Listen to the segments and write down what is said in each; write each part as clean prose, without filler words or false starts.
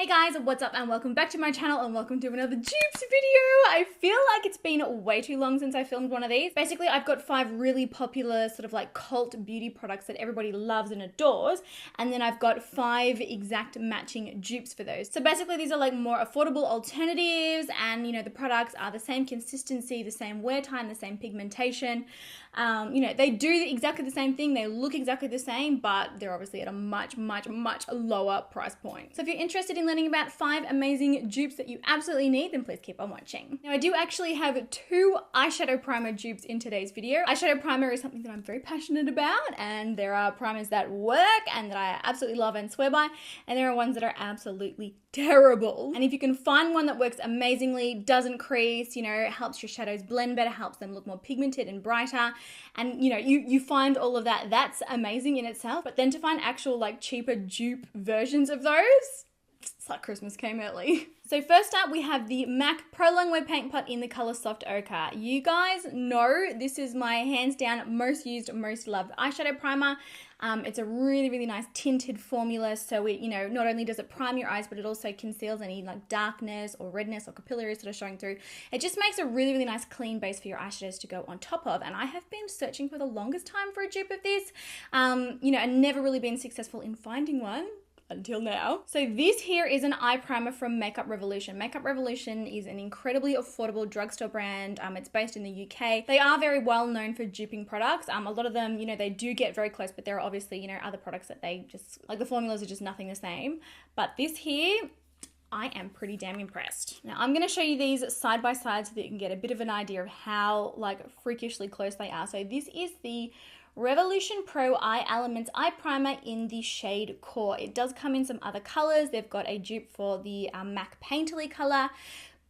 Hey guys, what's up and welcome back to my channel and welcome to another dupes video. I feel like it's been way too long since I filmed one of these. Basically, I've got 5 really popular sort of like cult beauty products that everybody loves and adores, and then I've got 5 exact matching dupes for those. So basically these are like more affordable alternatives, and you know, the products are the same consistency, the same wear time, the same pigmentation. You know, they do exactly the same thing, they look exactly the same, but they're obviously at a much lower price point. So if you're interested in learning about 5 amazing dupes that you absolutely need, then please keep on watching. Now I do actually have 2 eyeshadow primer dupes in today's video. Eyeshadow primer is something that I'm very passionate about, and there are primers that work and that I absolutely love and swear by, and there are ones that are absolutely terrible. And if you can find one that works amazingly, doesn't crease, you know, helps your shadows blend better, helps them look more pigmented and brighter, and you know, you find all of that, that's amazing in itself. But then to find actual like cheaper dupe versions of those, it's like Christmas came early. So first up, we have the MAC Pro Longwear Paint Pot in the color Soft Ochre. You guys know this is my hands down most used, most loved eyeshadow primer. It's a really nice tinted formula, so it, you know, not only does it prime your eyes, but it also conceals any like darkness or redness or capillaries that are showing through. It just makes a really nice clean base for your eyeshadows to go on top of, and I have been searching for the longest time for a dupe of this, you know, and never really been successful in finding one until now. So this here is an eye primer from Makeup Revolution. Makeup Revolution is an incredibly affordable drugstore brand. It's based in the UK. They are very well known for duping products. A lot of them, you know, they do get very close, but there are obviously, you know, other products that they just, like the formulas are just nothing the same. But this here, I am pretty damn impressed. Now I'm going to show you these side by side so that you can get a bit of an idea of how like freakishly close they are. So this is the Revolution Pro Eye Elements Eye Primer in the shade Core. It does come in some other colors. They've got a dupe for the MAC Painterly color.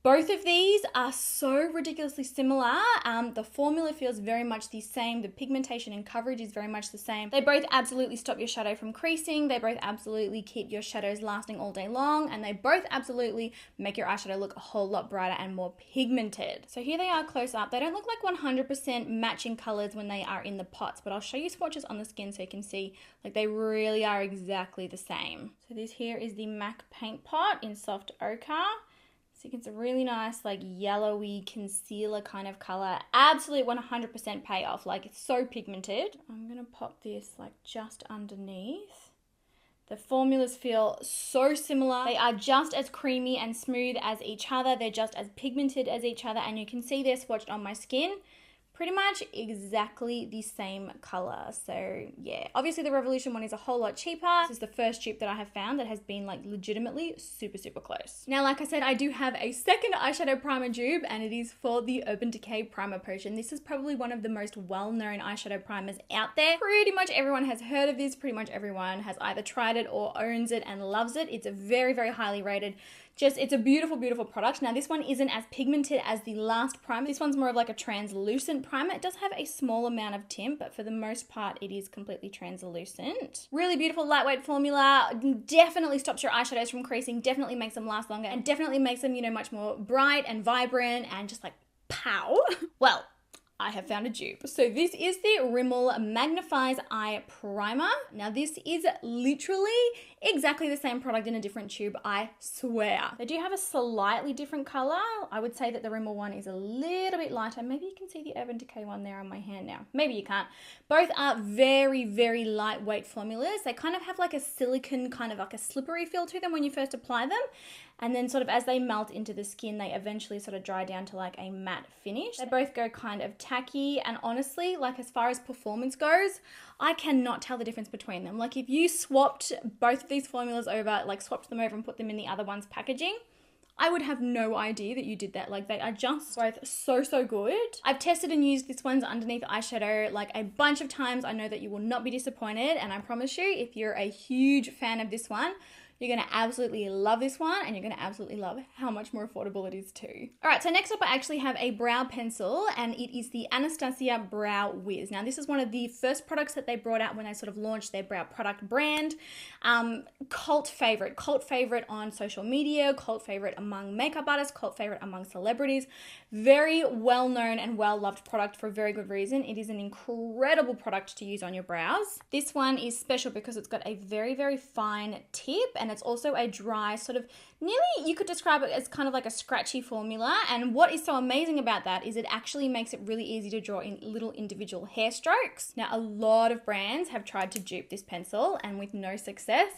Both of these are so ridiculously similar. The formula feels very much the same. The pigmentation and coverage is very much the same. They both absolutely stop your shadow from creasing. They both absolutely keep your shadows lasting all day long. And they both absolutely make your eyeshadow look a whole lot brighter and more pigmented. So here they are close up. They don't look like 100% matching colors when they are in the pots, but I'll show you swatches on the skin so you can see like they really are exactly the same. So this here is the MAC Paint Pot in Soft Ochre. So it's a really nice like yellowy concealer kind of color. Absolute 100% payoff. Like it's so pigmented. I'm going to pop this like just underneath. The formulas feel so similar. They are just as creamy and smooth as each other. They're just as pigmented as each other. And you can see they're swatched on my skin. Pretty much exactly the same color. So yeah, obviously the Revolution one is a whole lot cheaper. This is the first dupe that I have found that has been like legitimately super close. Now, like I said, I do have a second eyeshadow primer dupe, and it is for the Urban Decay Primer Potion. This is probably one of the most well-known eyeshadow primers out there. Pretty much everyone has heard of this. Pretty much everyone has either tried it or owns it and loves it. It's a very highly rated. It's a beautiful product. Now this one isn't as pigmented as the last primer. This one's more of like a translucent primer. It does have a small amount of tint, but for the most part it is completely translucent. Really beautiful lightweight formula. Definitely stops your eyeshadows from creasing, definitely makes them last longer, and definitely makes them, you know, much more bright and vibrant and just like pow. Well, I have found a dupe. So this is the Rimmel Magnifies Eye Primer. Now this is literally exactly the same product in a different tube, I swear. They do have a slightly different color. I would say that the Rimmel one is a little bit lighter. Maybe you can see the Urban Decay one there on my hand now. Maybe you can't. Both are very lightweight formulas. They kind of have like a silicone, kind of like a slippery feel to them when you first apply them. And then sort of as they melt into the skin, they eventually sort of dry down to like a matte finish. They both go kind of tacky, and honestly, like as far as performance goes, I cannot tell the difference between them. Like if you swapped both of these formulas over, like swapped them over and put them in the other one's packaging, I would have no idea that you did that. Like they are just both so good. I've tested and used this one's underneath eyeshadow like a bunch of times. I know that you will not be disappointed, and I promise you, if you're a huge fan of this one, you're going to absolutely love this one, and you're going to absolutely love how much more affordable it is too. All right, so next up I actually have a brow pencil, and it is the Anastasia Brow Wiz. Now this is one of the first products that they brought out when they sort of launched their brow product brand. Cult favorite on social media, cult favorite among makeup artists, cult favorite among celebrities. Very well known and well loved product for a very good reason. It is an incredible product to use on your brows. This one is special because it's got a very fine tip, and it's also a dry sort of, nearly you could describe it as kind of like a scratchy formula. And what is so amazing about that is it actually makes it really easy to draw in little individual hair strokes. Now, a lot of brands have tried to dupe this pencil and with no success.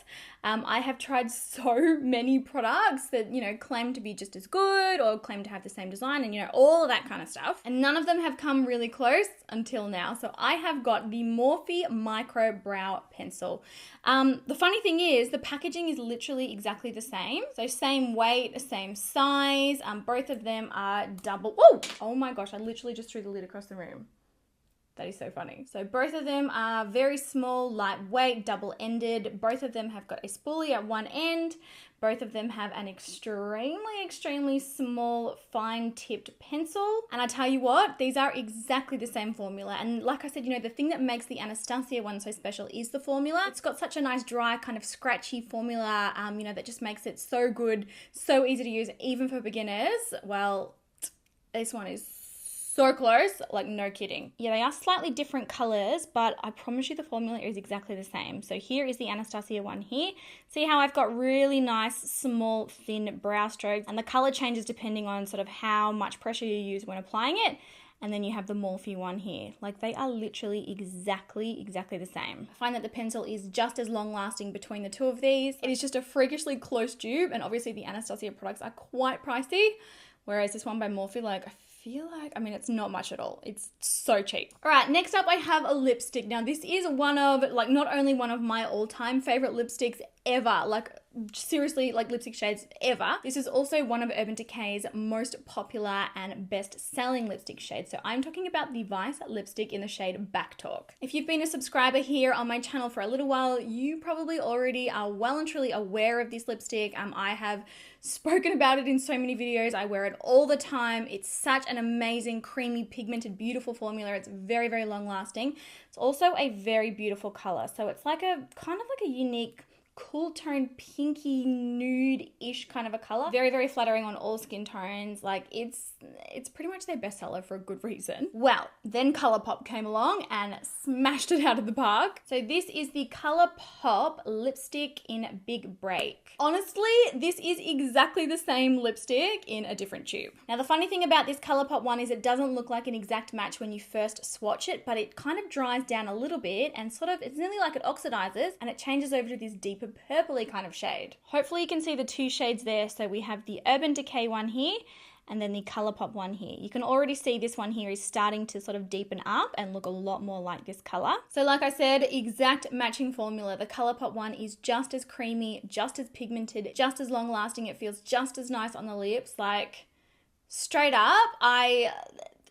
I have tried so many products that, you know, claim to be just as good or claim to have the same design and, you know, all of that kind of stuff. And none of them have come really close until now. So I have got the Morphe Micro Brow Pencil. The funny thing is the packaging is literally exactly the same. So same weight, same size. Both of them are double. Whoa! Oh my gosh, I literally just threw the lid across the room. That is so funny. So both of them are very small, lightweight, double-ended. Both of them have got a spoolie at one end. Both of them have an extremely small, fine-tipped pencil. And I tell you what, these are exactly the same formula. And like I said, you know, the thing that makes the Anastasia one so special is the formula. It's got such a nice, dry, kind of scratchy formula, you know, that just makes it so good, so easy to use, even for beginners. Well, this one is so close, like no kidding. Yeah, they are slightly different colors, but I promise you the formula is exactly the same. So here is the Anastasia one here. See how I've got really nice, small, thin brow strokes, and the color changes depending on sort of how much pressure you use when applying it. And then you have the Morphe one here. Like they are literally exactly the same. I find that the pencil is just as long lasting between the two of these. It is just a freakishly close dupe, and obviously the Anastasia products are quite pricey, whereas this one by Morphe, like, I mean, it's not much at all. It's so cheap. All right, next up I have a lipstick. Now this is one of, like, not only one of my all-time favorite lipsticks ever, like seriously, like lipstick shades ever. This is also one of Urban Decay's most popular and best-selling lipstick shades. So I'm talking about the Vice lipstick in the shade Back Talk. If you've been a subscriber here on my channel for a little while, you probably already are well and truly aware of this lipstick. I have spoken about it in so many videos. I wear it all the time. It's such an amazing, creamy, pigmented, beautiful formula. It's very, very long lasting. It's also a very beautiful color. So it's like a kind of like a unique, cool tone, pinky nude-ish kind of a color. Very, very flattering on all skin tones. Like it's pretty much their bestseller for a good reason. Well, then Colourpop came along and smashed it out of the park. So this is the Colourpop lipstick in Big Break. Honestly, this is exactly the same lipstick in a different tube. Now, the funny thing about this Colourpop one is it doesn't look like an exact match when you first swatch it, but it kind of dries down a little bit and sort of, it's nearly like it oxidizes and it changes over to this deeper purpley kind of shade. Hopefully you can see the two shades there. So we have the Urban Decay one here and then the Colourpop one here. You can already see this one here is starting to sort of deepen up and look a lot more like this color. So like I said, exact matching formula. The Colourpop one is just as creamy, just as pigmented, just as long lasting. It feels just as nice on the lips. Like straight up,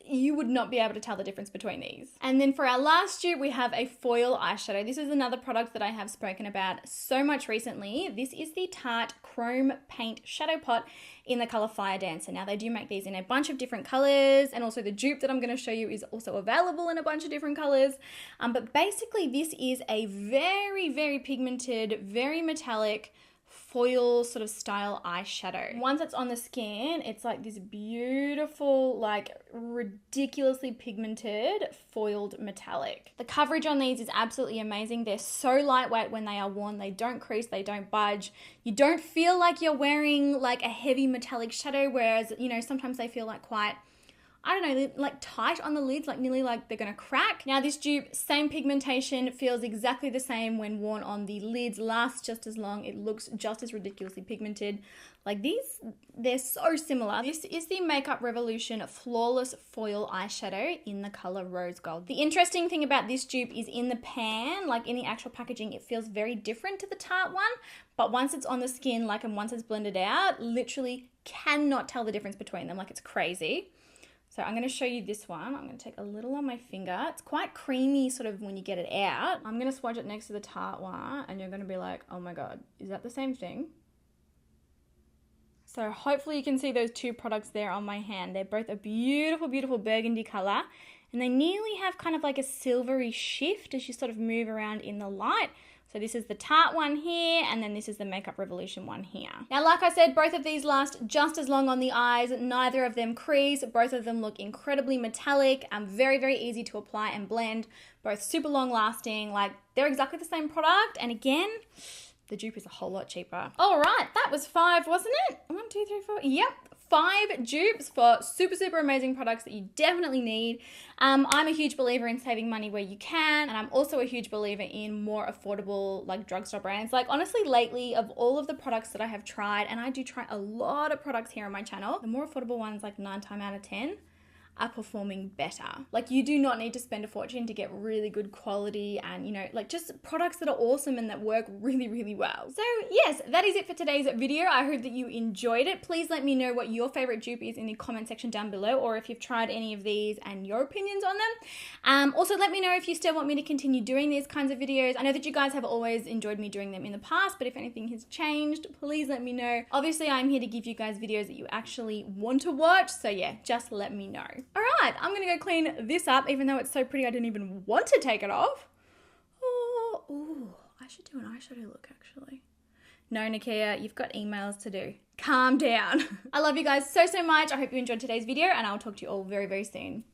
you would not be able to tell the difference between these. And then for our last dupe, we have a foil eyeshadow. This is another product that I have spoken about so much recently. This is the Tarte Chrome Paint Shadow Pot in the color Fire Dancer. Now they do make these in a bunch of different colors, and also the dupe that I'm going to show you is also available in a bunch of different colors. But basically this is a very, very pigmented, very metallic foil sort of style eyeshadow. Once it's on the skin, it's like this beautiful, like ridiculously pigmented foiled metallic. The coverage on these is absolutely amazing. They're so lightweight when they are worn. They don't crease, they don't budge. You don't feel like you're wearing like a heavy metallic shadow, whereas, you know, sometimes they feel like quite, I don't know, like tight on the lids, like nearly like they're gonna crack. Now this dupe, same pigmentation, feels exactly the same when worn on the lids, lasts just as long, it looks just as ridiculously pigmented. Like these, they're so similar. This is the Makeup Revolution Flawless Foil Eyeshadow in the color Rose Gold. The interesting thing about this dupe is in the pan, like in the actual packaging, it feels very different to the Tarte one, but once it's on the skin, like, and once it's blended out, literally cannot tell the difference between them. Like it's crazy. So I'm going to show you this one. I'm going to take a little on my finger. It's quite creamy sort of when you get it out. I'm going to swatch it next to the Tarte one and you're going to be like, oh my God, is that the same thing? So hopefully you can see those two products there on my hand. They're both a beautiful, beautiful burgundy color, and they nearly have kind of like a silvery shift as you sort of move around in the light. So this is the Tarte one here, and then this is the Makeup Revolution one here. Now, like I said, both of these last just as long on the eyes. Neither of them crease. Both of them look incredibly metallic, very, very easy to apply and blend. Both super long lasting. Like, they're exactly the same product. And again, The dupe is a whole lot cheaper. All right, that was 5, wasn't it? 1, 2, 3, 4. Yep, 5 dupes for super, super amazing products that you definitely need. I'm a huge believer in saving money where you can, and I'm also a huge believer in more affordable like drugstore brands. Like honestly, lately of all of the products that I have tried, and I do try a lot of products here on my channel, the more affordable ones, like 9 times out of 10, are performing better. Like you do not need to spend a fortune to get really good quality and, you know, like just products that are awesome and that work really, really well. So yes, that is it for today's video. I hope that you enjoyed it. Please let me know what your favorite dupe is in the comment section down below, or if you've tried any of these and your opinions on them. Also let me know if you still want me to continue doing these kinds of videos. I know that you guys have always enjoyed me doing them in the past, but if anything has changed, please let me know. Obviously, I'm here to give you guys videos that you actually want to watch. So yeah, just let me know. All right, I'm gonna go clean this up, even though it's so pretty I didn't even want to take it off. Oh, ooh, I should do an eyeshadow look actually. No, Nikia, you've got emails to do. Calm down. I love you guys so, so much. I hope you enjoyed today's video, and I'll talk to you all very, very soon.